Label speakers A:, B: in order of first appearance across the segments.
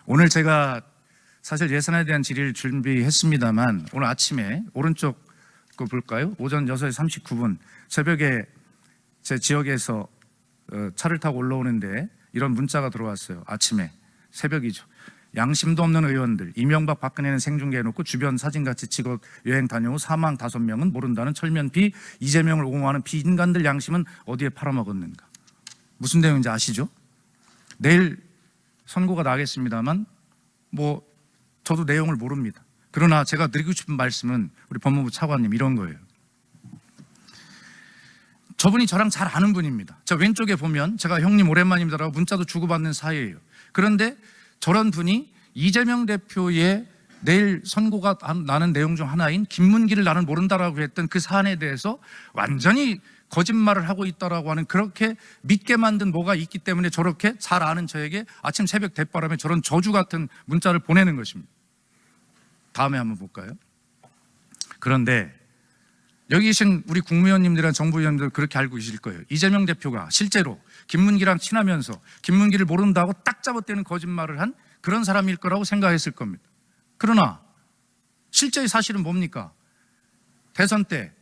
A: 오늘 제가 사실 예산에 대한 질의를 준비했습니다만 오늘 아침에 오른쪽 거 볼까요? 오전 6시 39분 새벽에 제 지역에서 차를 타고 올라오는데 이런 문자가 들어왔어요. 아침에 새벽이죠. 양심도 없는 의원들, 이명박 박근혜는 생중계해놓고 주변 사진같이 찍어 여행 다녀오 사망 5명은 모른다는 철면피, 이재명을 옹호하는 비인간들 양심은 어디에 팔아먹었는가. 무슨 내용인지 아시죠? 내일 선고가 나겠습니다만 저도 내용을 모릅니다. 그러나 제가 드리고 싶은 말씀은 우리 법무부 차관님 이런 거예요. 저분이 저랑 잘 아는 분입니다. 저 왼쪽에 보면 제가 형님 오랜만입니다라고 문자도 주고받는 사이예요. 그런데 저런 분이 이재명 대표의 내일 선고가 나는 내용 중 하나인 김문기를 나는 모른다라고 했던 그 사안에 대해서 완전히 거짓말을 하고 있다라고 하는, 그렇게 믿게 만든 뭐가 있기 때문에 저렇게 잘 아는 저에게 아침 새벽 대바람에 저런 저주 같은 문자를 보내는 것입니다. 다음에 한번 볼까요? 그런데 여기 계신 우리 국무위원님들이나 정부위원들 그렇게 알고 계실 거예요. 이재명 대표가 실제로 김문기랑 친하면서 김문기를 모른다고 딱 잡아떼는 거짓말을 한 그런 사람일 거라고 생각했을 겁니다. 그러나 실제의 사실은 뭡니까? 대선 때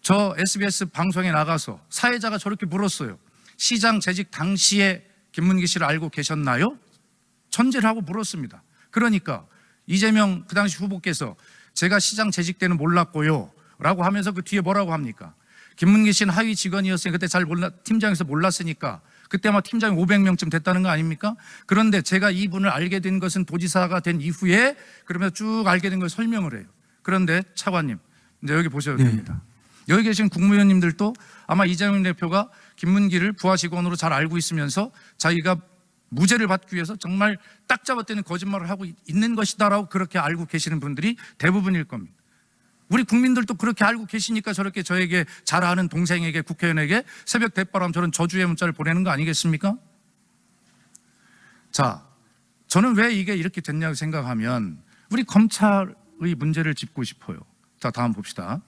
A: 저 SBS 방송에 나가서 사회자가 저렇게 물었어요. 시장 재직 당시에 김문기 씨를 알고 계셨나요? 전제를 하고 물었습니다. 그러니까 이재명 그 당시 후보께서 제가 시장 재직 때는 몰랐고요 라고 하면서 그 뒤에 뭐라고 합니까? 김문기 씨는 하위 직원이었으니 그때 팀장에서 몰랐으니까 그때 아마 팀장이 500명쯤 됐다는 거 아닙니까? 그런데 제가 이분을 알게 된 것은 도지사가 된 이후에 그러면서 쭉 알게 된 걸 설명을 해요. 그런데 차관님 이제 여기 보셔도 됩니다. 여기 계신 국무위원님들도 아마 이재명 대표가 김문기를 부하 직원으로 잘 알고 있으면서 자기가 무죄를 받기 위해서 정말 딱 잡아떼는 거짓말을 하고 있는 것이다라고 그렇게 알고 계시는 분들이 대부분일 겁니다. 우리 국민들도 그렇게 알고 계시니까 저렇게 저에게 잘 아는 동생에게, 국회의원에게 새벽 대바람 저런 저주의 문자를 보내는 거 아니겠습니까? 자, 저는 왜 이게 이렇게 됐냐고 생각하면 우리 검찰의 문제를 짚고 싶어요. 자, 다음 봅시다.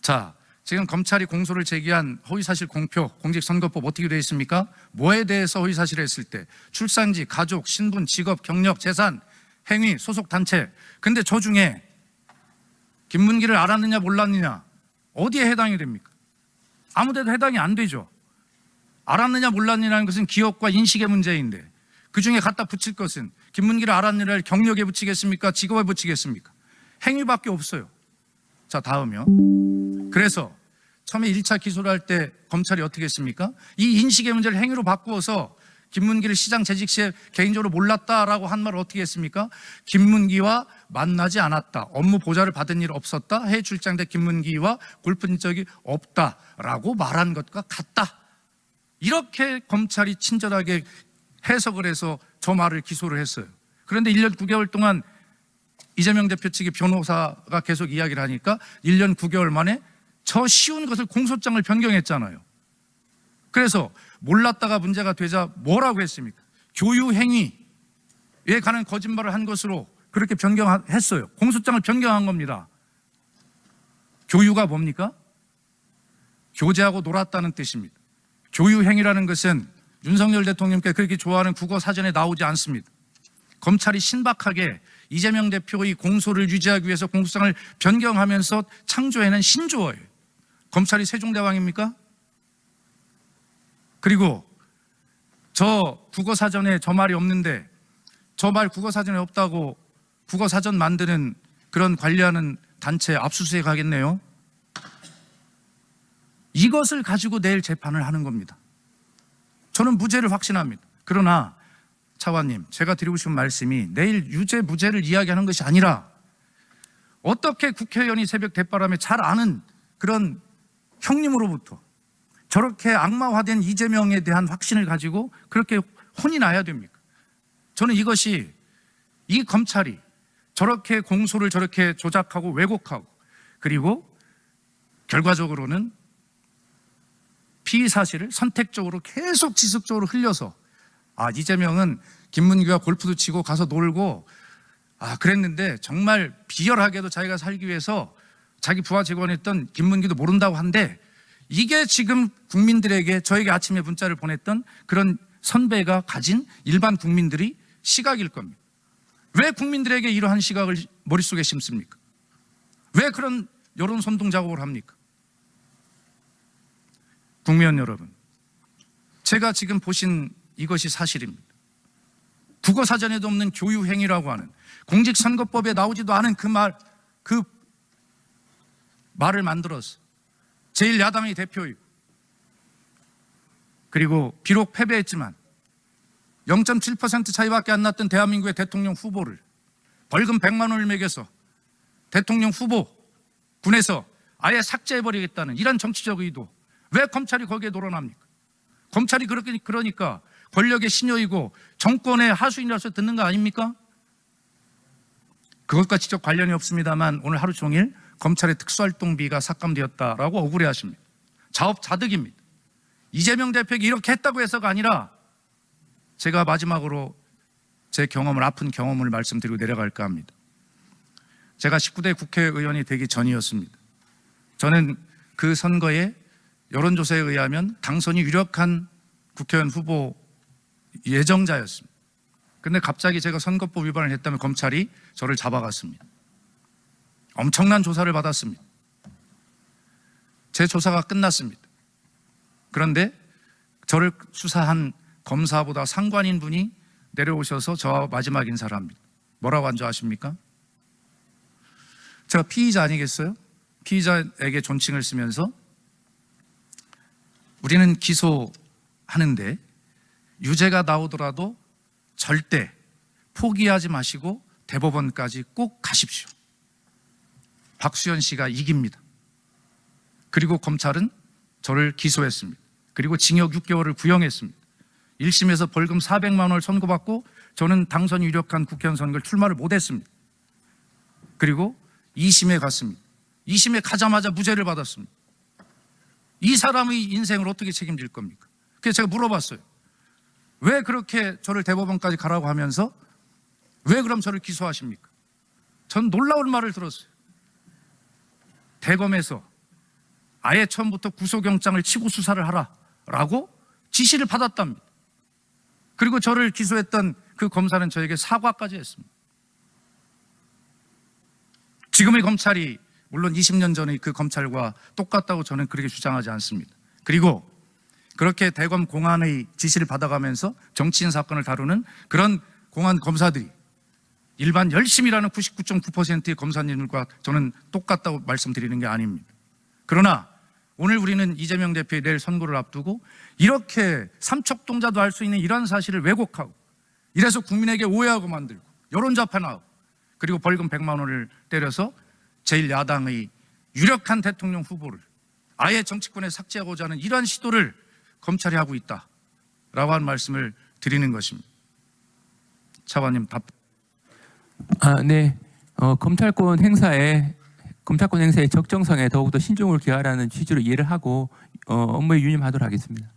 A: 자, 지금 검찰이 공소를 제기한 허위사실 공표, 공직선거법 어떻게 되어 있습니까? 뭐에 대해서 허위사실을 했을 때 출산지, 가족, 신분, 직업, 경력, 재산, 행위, 소속 단체. 근데 저 중에 김문기를 알았느냐 몰랐느냐 어디에 해당이 됩니까? 아무데도 해당이 안 되죠. 알았느냐 몰랐느냐는 것은 기억과 인식의 문제인데 그 중에 갖다 붙일 것은 김문기를 알았느냐를 경력에 붙이겠습니까? 직업에 붙이겠습니까? 행위밖에 없어요. 자, 다음이요. 그래서 처음에 1차 기소를 할 때 검찰이 어떻게 했습니까? 이 인식의 문제를 행위로 바꾸어서 김문기를 시장 재직 시에 개인적으로 몰랐다라고 한 말을 어떻게 했습니까? 김문기와 만나지 않았다, 업무 보좌를 받은 일 없었다, 해외 출장 때 김문기와 골프인 적이 없다라고 말한 것과 같다. 이렇게 검찰이 친절하게 해석을 해서 저 말을 기소를 했어요. 그런데 1년 9개월 동안 이재명 대표 측의 변호사가 계속 이야기를 하니까 1년 9개월 만에 저 쉬운 것을 공소장을 변경했잖아요. 그래서 몰랐다가 문제가 되자 뭐라고 했습니까? 교유행위에 관한 거짓말을 한 것으로 그렇게 변경했어요. 공소장을 변경한 겁니다. 교유가 뭡니까? 교제하고 놀았다는 뜻입니다. 교유행위라는 것은 윤석열 대통령께 그렇게 좋아하는 국어 사전에 나오지 않습니다. 검찰이 신박하게 이재명 대표의 공소를 유지하기 위해서 공소장을 변경하면서 창조해낸 신조어예요. 검찰이 세종대왕입니까? 그리고 저 국어사전에 저 말이 없는데 저 말 국어사전에 없다고 국어사전 만드는 그런 관리하는 단체 압수수색 하겠네요. 이것을 가지고 내일 재판을 하는 겁니다. 저는 무죄를 확신합니다. 그러나 차관님, 제가 드리고 싶은 말씀이 내일 유죄 무죄를 이야기하는 것이 아니라 어떻게 국회의원이 새벽 대바람에 잘 아는 그런 형님으로부터 저렇게 악마화된 이재명에 대한 확신을 가지고 그렇게 혼이 나야 됩니까? 저는 이것이 이 검찰이 저렇게 공소를 저렇게 조작하고 왜곡하고 그리고 결과적으로는 피의 사실을 선택적으로 계속 지속적으로 흘려서 이재명은 김문기와 골프도 치고 가서 놀고 그랬는데 정말 비열하게도 자기가 살기 위해서 자기 부하 직원했던 김문기도 모른다고 한데 이게 지금 국민들에게 저에게 아침에 문자를 보냈던 그런 선배가 가진 일반 국민들이 시각일 겁니다. 왜 국민들에게 이러한 시각을 머릿속에 심습니까? 왜 그런 여론 선동 작업을 합니까? 국민의원 여러분, 제가 지금 보신 이것이 사실입니다. 국어사전에도 없는 교유행위라고 하는, 공직선거법에 나오지도 않은 그 말을 만들어서 제1야당의 대표이고, 그리고 비록 패배했지만 0.7% 차이밖에 안 났던 대한민국의 대통령 후보를 벌금 100만 원을 매겨서 대통령 후보군에서 아예 삭제해버리겠다는 이런 정치적 의도, 왜 검찰이 거기에 노론합니까? 검찰이 그러니까 권력의 신여이고 정권의 하수인이라서 듣는 거 아닙니까? 그것과 직접 관련이 없습니다만 오늘 하루 종일 검찰의 특수활동비가 삭감되었다라고 억울해하십니다. 자업자득입니다. 이재명 대표에게 이렇게 했다고 해서가 아니라, 제가 마지막으로 제 경험을, 아픈 경험을 말씀드리고 내려갈까 합니다. 제가 19대 국회의원이 되기 전이었습니다. 저는 그 선거에 여론조사에 의하면 당선이 유력한 국회의원 후보 예정자였습니다. 그런데 갑자기 제가 선거법 위반을 했다며 검찰이 저를 잡아갔습니다. 엄청난 조사를 받았습니다. 제 조사가 끝났습니다. 그런데 저를 수사한 검사보다 상관인 분이 내려오셔서 저와 마지막 인사를 합니다. 뭐라고 한 줄 아십니까? 제가 피의자 아니겠어요? 피의자에게 존칭을 쓰면서 우리는 기소하는데 유죄가 나오더라도 절대 포기하지 마시고 대법원까지 꼭 가십시오. 박수현 씨가 이깁니다. 그리고 검찰은 저를 기소했습니다. 그리고 징역 6개월을 구형했습니다. 1심에서 벌금 400만 원을 선고받고 저는 당선이 유력한 국회의원 선거를 출마를 못했습니다. 그리고 2심에 갔습니다. 2심에 가자마자 무죄를 받았습니다. 이 사람의 인생을 어떻게 책임질 겁니까? 그래서 제가 물어봤어요. 왜 그렇게 저를 대법원까지 가라고 하면서 왜 그럼 저를 기소하십니까? 전 놀라운 말을 들었어요. 대검에서 아예 처음부터 구속영장을 치고 수사를 하라라고 지시를 받았답니다. 그리고 저를 기소했던 그 검사는 저에게 사과까지 했습니다. 지금의 검찰이 물론 20년 전의 그 검찰과 똑같다고 저는 그렇게 주장하지 않습니다. 그리고 그렇게 대검 공안의 지시를 받아가면서 정치인 사건을 다루는 그런 공안 검사들이 일반 열심히 일하는 99.9%의 검사님들과 저는 똑같다고 말씀드리는 게 아닙니다. 그러나 오늘 우리는 이재명 대표의 내일 선거를 앞두고 이렇게 삼척동자도 알 수 있는 이런 사실을 왜곡하고, 이래서 국민에게 오해하고 만들고 여론좌판하고, 그리고 벌금 100만 원을 때려서 제1야당의 유력한 대통령 후보를 아예 정치권에 삭제하고자 하는 이러한 시도를 검찰이 하고 있다라고 하는 말씀을 드리는 것입니다. 차관님 답.
B: 네. 검찰권 행사의 적정성에 더욱더 신중을 기하라는 취지로 이해를 하고 업무에 유념하도록 하겠습니다.